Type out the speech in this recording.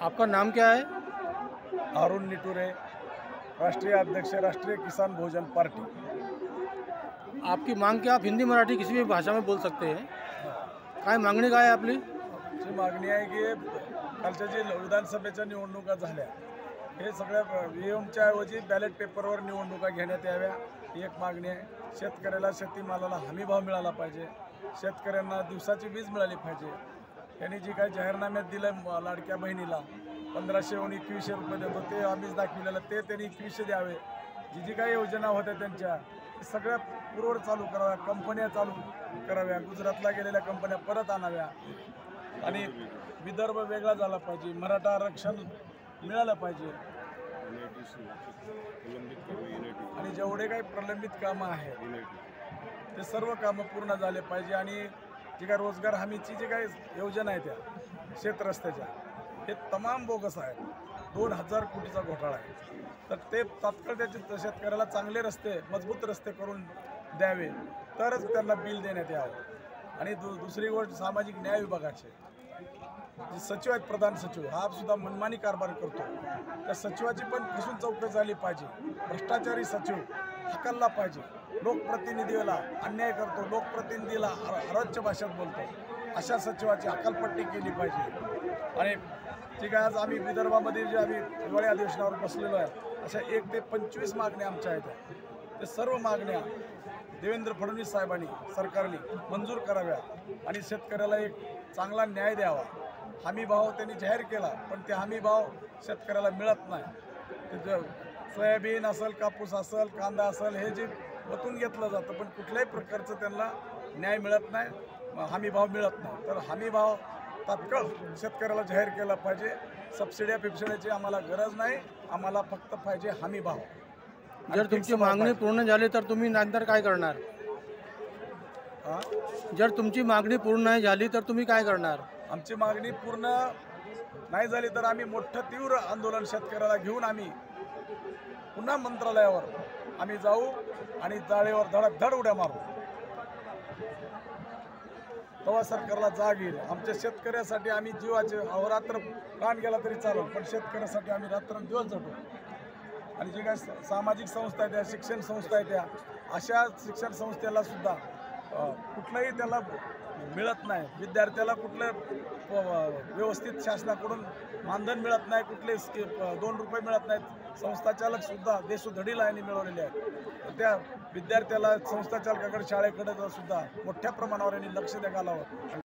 आपका नाम क्या है? अरुण निटुरे, राष्ट्रीय अध्यक्ष, राष्ट्रीय किसान भोजन पार्टी। आपकी मांग क्या? आप हिंदी मराठी किसी भी भाषा में बोल सकते हैं. काय मागणी काय आहे आपली? जी मागणी आहे की कालच्या जे विधानसभेच्या निवडणुका झाल्या, हे सगळ्या EVMच्या ऐवजी बॅलेट पेपरवर निवडणुका घेण्यात याव्या, ही एक मागणी आहे. शेतकऱ्याला शेतीमालाला हमीभाव मिळाला पाहिजे, शेतकऱ्यांना दिवसाची वीज मिळाली पाहिजे. त्यांनी जी काही जाहीरनाम्यात दिलं लाडक्या बहिणीला 1500हून 2100 रुपये देतो, ते आम्हीच दाखविलेलं, ते त्यांनी 2100 द्यावे. जी काही योजना होत्या त्यांच्या सगळ्या पूर्वर चालू कराव्या, कंपन्या चालू कराव्या, गुजरातला गेलेल्या कंपन्या परत आणाव्या आणि विदर्भ वेगळा झाला पाहिजे, मराठा आरक्षण मिळालं पाहिजे आणि जेवढे काही प्रलंबित कामं आहेत ते सर्व कामं पूर्ण झाले पाहिजे. आणि जी काय रोजगार हमीची जी काही योजना आहे त्या शेतरस्त्याच्या, हे तमाम बोगस आहेत. 2000 कोटीचा घोटाळा आहे. तर ते तात्काळ त्याचे शेतकऱ्याला चांगले रस्ते, मजबूत रस्ते करून द्यावे, तरच त्यांना बिल देण्यात यावं. आणि दुसरी गोष्ट सामाजिक न्याय विभागाचे जे सचिव आहेत, प्रधान सचिव, हा सुद्धा मनमानी कारभार करतो. त्या सचिवाची पण कसून चौकशी झाली पाहिजे. भ्रष्टाचारी सचिव हकलला पाहिजे. लोकप्रतिनिधीला अन्याय करतो, लोकप्रतिनिधीला अरोच्य भाषेत बोलतो, अशा सचिवाची हकालपट्टी केली पाहिजे. आणि ठीक आहे, आज आम्ही विदर्भामध्ये जे आम्ही हिवाळी अधिवेशनावर बसलेलो आहे, अशा 1 ते 25 मागण्या आमच्या आहेत. ते सर्व मागण्या देवेंद्र फडणवीस साहेबांनी, सरकारने मंजूर कराव्या आणि शेतकऱ्याला एक चांगला न्याय द्यावा. हमीभाव त्यांनी जाहीर केला, पण ते हमीभाव शेतकऱ्याला मिळत नाही. ते सोयाबीन असेल, कापूस असेल, कांदा असेल, हे जे ओतून घेतलं जातं, पण कुठल्याही प्रकारचं त्यांना न्याय मिळत नाही, हमीभाव मिळत नाही. तर हमीभाव तात्काळ शेतकऱ्याला जाहीर केला पाहिजे. सबसिड्या फिबसिड्याची आम्हाला गरज नाही, आम्हाला फक्त पाहिजे हमीभाव. जर तुमची मागणी पूर्ण झाली तर तुम्ही नंतर काय करणार? जर तुमची मागणी पूर्ण नाही झाली तर तुम्ही काय करणार? आमची मागणी पूर्ण नाही झाली तर आम्ही मोठं तीव्र आंदोलन शेतकऱ्याला घेऊन आम्ही पुन्हा मंत्रालयावर आम्ही जाऊ आणि जाळेवर धडाधड उड्या मारू. तेव्हा सरकारला जाग येईल. आमच्या शेतकऱ्यासाठी आम्ही जीवाचे अहोरात्र प्राण गेला तरी चालेल, पण शेतकऱ्यासाठी आम्ही रात्रंदिवस झटू. आणि जे काही सामाजिक संस्था आहेत, त्या शिक्षण संस्था आहेत, त्या अशा शिक्षण संस्थेला सुद्धा कुठलंही त्याला मिळत नाही. विद्यार्थ्याला कुठलं व्यवस्थित शासनाकडून मानधन मिळत नाही, कुठले 2 रुपये मिळत नाहीत. संस्थाचालक सुद्धा देशोधडीला यांनी मिळवलेले आहेत. त्या विद्यार्थ्याला संस्थाचालकाकडे, शाळेकडे सुद्धा मोठ्या प्रमाणावर यांनी लक्ष द्यायला हवं.